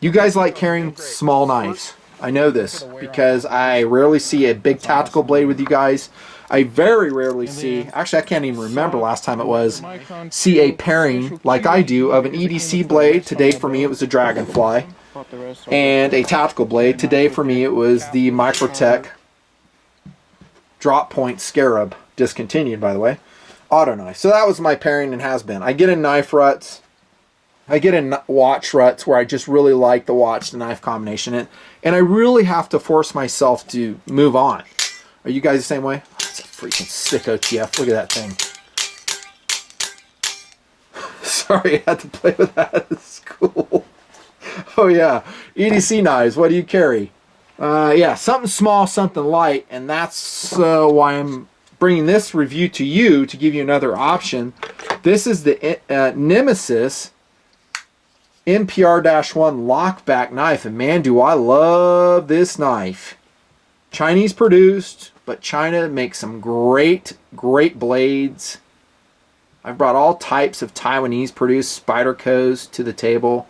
You guys like carrying small knives. I know this because I rarely see a big tactical blade with you guys. I very rarely see, actually I can't even remember last time it was, see a pairing like I do of an EDC blade. Today for me it was a Dragonfly. And a tactical blade. Today for me it was the Microtech Drop Point Scarab. Discontinued, by the way. Auto knife. So that was my pairing and has been. I get in knife ruts. I get in watch ruts where I just really like the watch to knife combination. And I really have to force myself to move on. Are you guys the same way? Oh, it's a freaking sick OTF. Look at that thing. Sorry, I had to play with that. It's cool. Oh yeah. EDC knives. What do you carry? Yeah, something small, something light. And that's why I'm bringing this review to you to give you another option. This is the Nemesis MPR-1 lockback knife, and man, do I love this knife. Chinese produced, but China makes some great blades. I've brought all types of Taiwanese produced Spydercos to the table,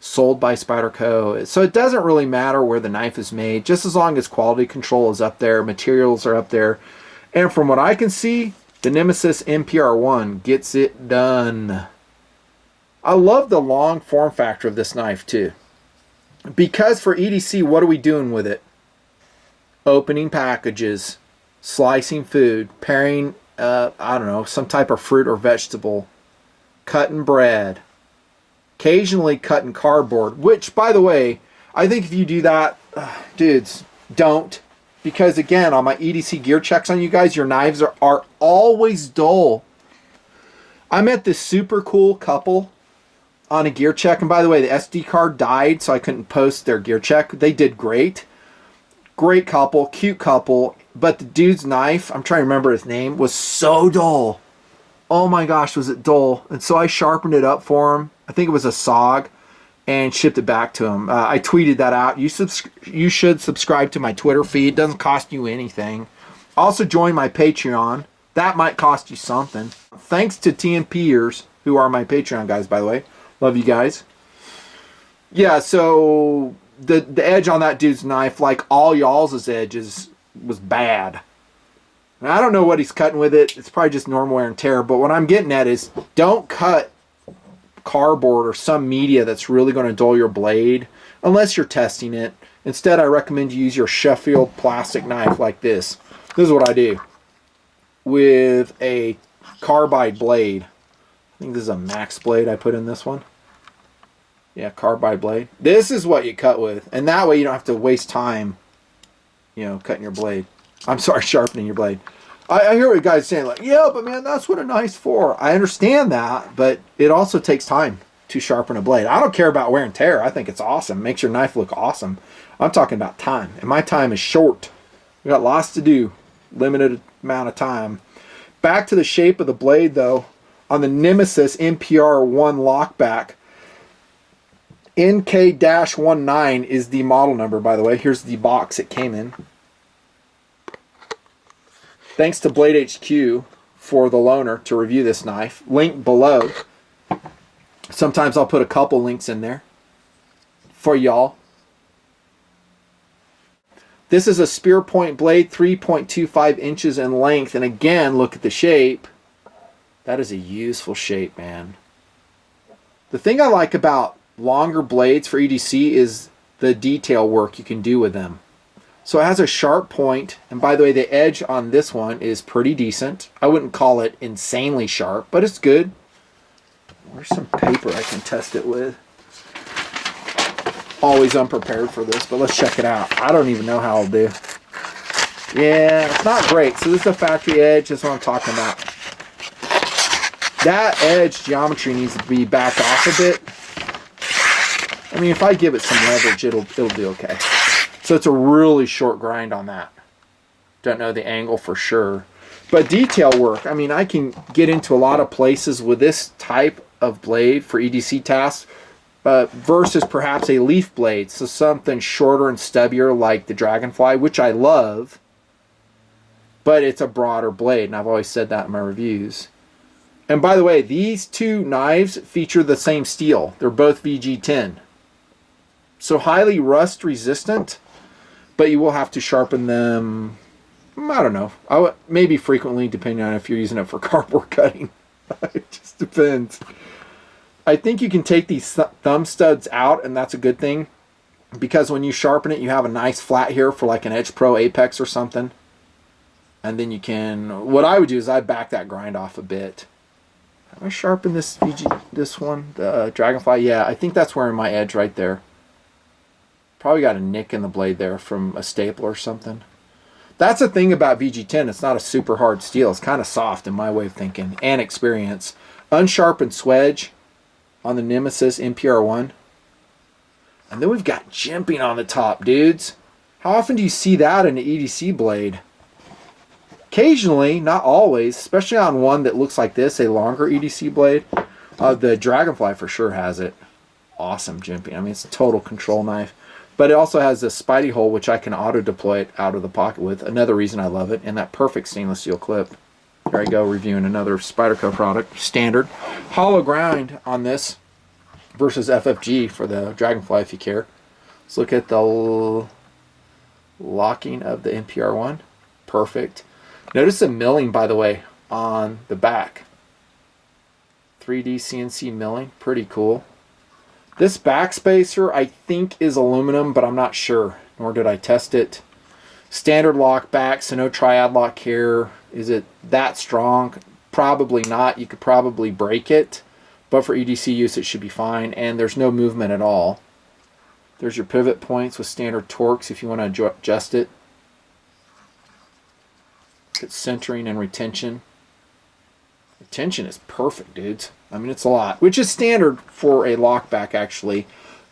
sold by Spyderco. So it doesn't really matter where the knife is made, just as long as quality control is up there, materials are up there. And from what I can see, the Nemesis MPR1 gets it done. I love the long form factor of this knife too. Because for EDC, what are we doing with it? Opening packages, slicing food, pairing, I don't know, some type of fruit or vegetable, cutting bread, occasionally cutting cardboard, which, by the way, I think if you do that, dudes, don't. Because again, on my EDC gear checks on you guys, your knives are always dull. I met this super cool couple on a gear check, and by the way, the SD card died, so I couldn't post their gear check. They did great. Great couple, cute couple, but the dude's knife, I'm trying to remember his name, was so dull. Oh my gosh, was it dull. And so I sharpened it up for him. I think it was a SOG, and shipped it back to him. I tweeted that out. You should subscribe to my Twitter feed. It doesn't cost you anything. Also join my Patreon. That might cost you something. Thanks to TNPers, who are my Patreon guys, by the way. Love you guys. Yeah, so the edge on that dude's knife, like all y'all's edges, was bad. And I don't know what he's cutting with it. It's probably just normal wear and tear. But what I'm getting at is, don't cut cardboard or some media that's really going to dull your blade unless you're testing it. Instead, I recommend you use your Sheffield plastic knife like this. This is what I do with a carbide blade. I think this is a max blade I put in this one. Yeah, carbide blade. This is what you cut with, and that way you don't have to waste time, you know, cutting your blade. I'm sorry, sharpening your blade. I hear what you guys are saying, like, yeah, but man, that's what a knife's for. I understand that, but it also takes time to sharpen a blade. I don't care about wear and tear. I think it's awesome. Makes your knife look awesome. I'm talking about time, and my time is short. We got lots to do, limited amount of time. Back to the shape of the blade, though. On the Nemesis MPR-1 lockback, NK-19 is the model number, by the way. Here's the box it came in. Thanks to Blade HQ for the loaner to review this knife. Link below. Sometimes I'll put a couple links in there for y'all. This is a spear point blade, 3.25 inches in length. And again, look at the shape. That is a useful shape, man. The thing I like about longer blades for EDC is the detail work you can do with them. So it has a sharp point, and by the way, the edge on this one is pretty decent. I wouldn't call it insanely sharp, but it's good. Where's some paper I can test it with? Always unprepared for this, but let's check it out. I don't even know how I'll do. Yeah, it's not great. So this is a factory edge. That's what I'm talking about. That edge geometry needs to be backed off a bit. I mean, if I give it some leverage, it'll do okay. So it's a really short grind on that. Don't know the angle for sure. But detail work, I mean, I can get into a lot of places with this type of blade for EDC tasks versus perhaps a leaf blade. So something shorter and stubbier like the Dragonfly, which I love. But it's a broader blade, and I've always said that in my reviews. And by the way, these two knives feature the same steel. They're both VG10. so highly rust resistant, but you will have to sharpen them, I don't know, maybe frequently, depending on if you're using it for cardboard cutting. It just depends. I think you can take these thumb studs out, and that's a good thing, because when you sharpen it, you have a nice flat here for like an Edge Pro Apex or something. And then you can, what I would do is I'd back that grind off a bit. Have I sharpened this this one, the Dragonfly? Yeah, I think that's wearing my edge right there. Probably got a nick in the blade there from a staple or something. That's the thing about VG10. It's not a super hard steel. It's kind of soft in my way of thinking and experience. Unsharpened swedge on the Nemesis MPR1. And then we've got jimping on the top, dudes. How often do you see that in an EDC blade? Occasionally, not always, especially on one that looks like this, a longer EDC blade. The Dragonfly for sure has it. Awesome jimping. I mean, it's a total control knife. But it also has this Spidey hole, which I can auto-deploy it out of the pocket with. Another reason I love it. And that perfect stainless steel clip. There I go, reviewing another Spyderco product. Standard. Hollow grind on this versus FFG for the Dragonfly, if you care. Let's look at the locking of the MPR1. Perfect. Notice the milling, by the way, on the back. 3D CNC milling. Pretty cool. This backspacer, I think, is aluminum, but I'm not sure, nor did I test it. Standard lock back, so no triad lock here. Is it that strong? Probably not. You could probably break it, but for EDC use, it should be fine, and there's no movement at all. There's your pivot points with standard torques if you want to adjust it. It's centering and retention. Retention is perfect, dudes. I mean, it's a lot, which is standard for a lockback, actually.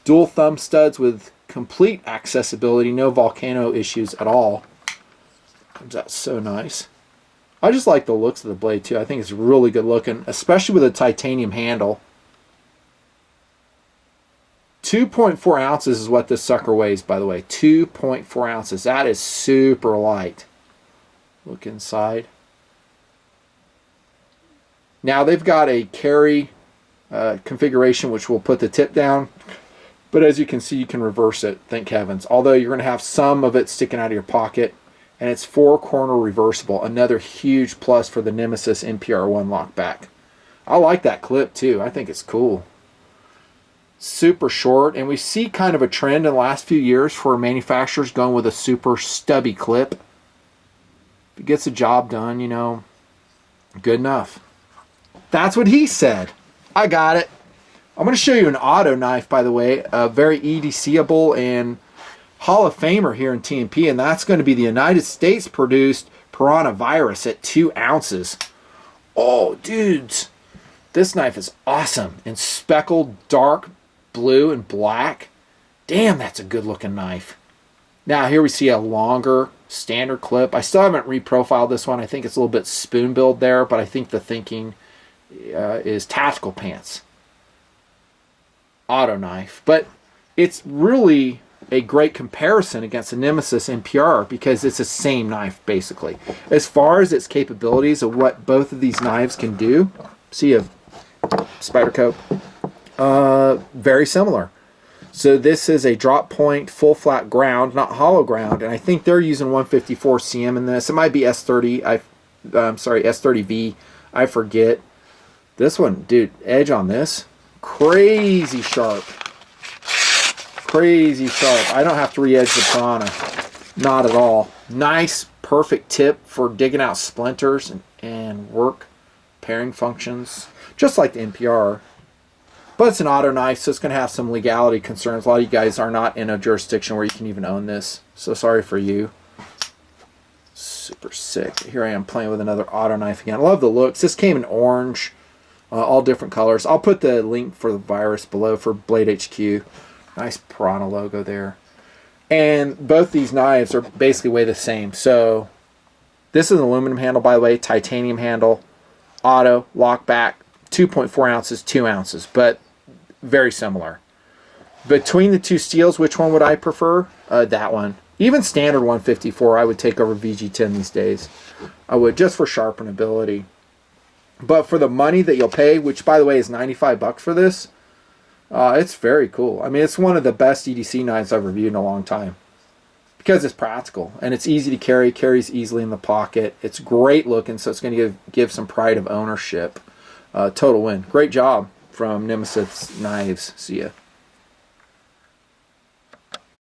Dual thumb studs with complete accessibility, no volcano issues at all. Comes out so nice. I just like the looks of the blade, too. I think it's really good looking, especially with a titanium handle. 2.4 ounces is what this sucker weighs, by the way. 2.4 ounces. That is super light. Look inside. Now they've got a carry configuration which will put the tip down, but as you can see, you can reverse it, thank heavens. Although you're going to have some of it sticking out of your pocket, and it's 4-corner reversible. Another huge plus for the Nemesis MPR1 lockback. I like that clip too. I think it's cool. Super short, and we see kind of a trend in the last few years for manufacturers going with a super stubby clip. If it gets the job done, you know, good enough. That's what he said. I got it. I'm going to show you an auto knife, by the way, a very EDC-able and Hall of Famer here in TMP, and that's going to be the United States-produced Piranha Virus at 2 ounces. Oh, dudes, this knife is awesome. In speckled dark blue and black. Damn, that's a good-looking knife. Now, here we see a longer standard clip. I still haven't reprofiled this one. I think it's a little bit spoon-billed there, but I think the thinking is tactical pants. Auto knife. But it's really a great comparison against the Nemesis MPR because it's the same knife, basically. As far as its capabilities of what both of these knives can do, see a Spyderco, very similar. So this is a drop point, full flat ground, not hollow ground, and I think they're using 154 cm in this. It might be S30. I'm sorry, S30V. I forget. This one, dude, edge on this, crazy sharp. Crazy sharp. I don't have to re-edge the Piranha. Not at all. Nice, perfect tip for digging out splinters and work pairing functions, just like the NPR. But it's an auto knife, so it's going to have some legality concerns. A lot of you guys are not in a jurisdiction where you can even own this. So sorry for you. Super sick. Here I am playing with another auto knife again. I love the looks. This came in orange, all different colors. I'll put the link for the Virus below for Blade HQ. Nice Piranha logo there. And both these knives are basically weigh the same. So this is an aluminum handle, by the way, titanium handle, auto, lock back, 2.4 ounces, 2 ounces, but very similar. Between the two steels, which one would I prefer? That one. Even standard 154 I would take over VG10 these days. I would, just for sharpenability. But for the money that you'll pay, which by the way is $95 for this, It's very cool. I mean, it's one of the best EDC knives I've reviewed in a long time because it's practical and it's easy to carry, carries easily in the pocket. It's great looking, so it's going to give some pride of ownership. Total win. Great job from Nemesis Knives. See ya.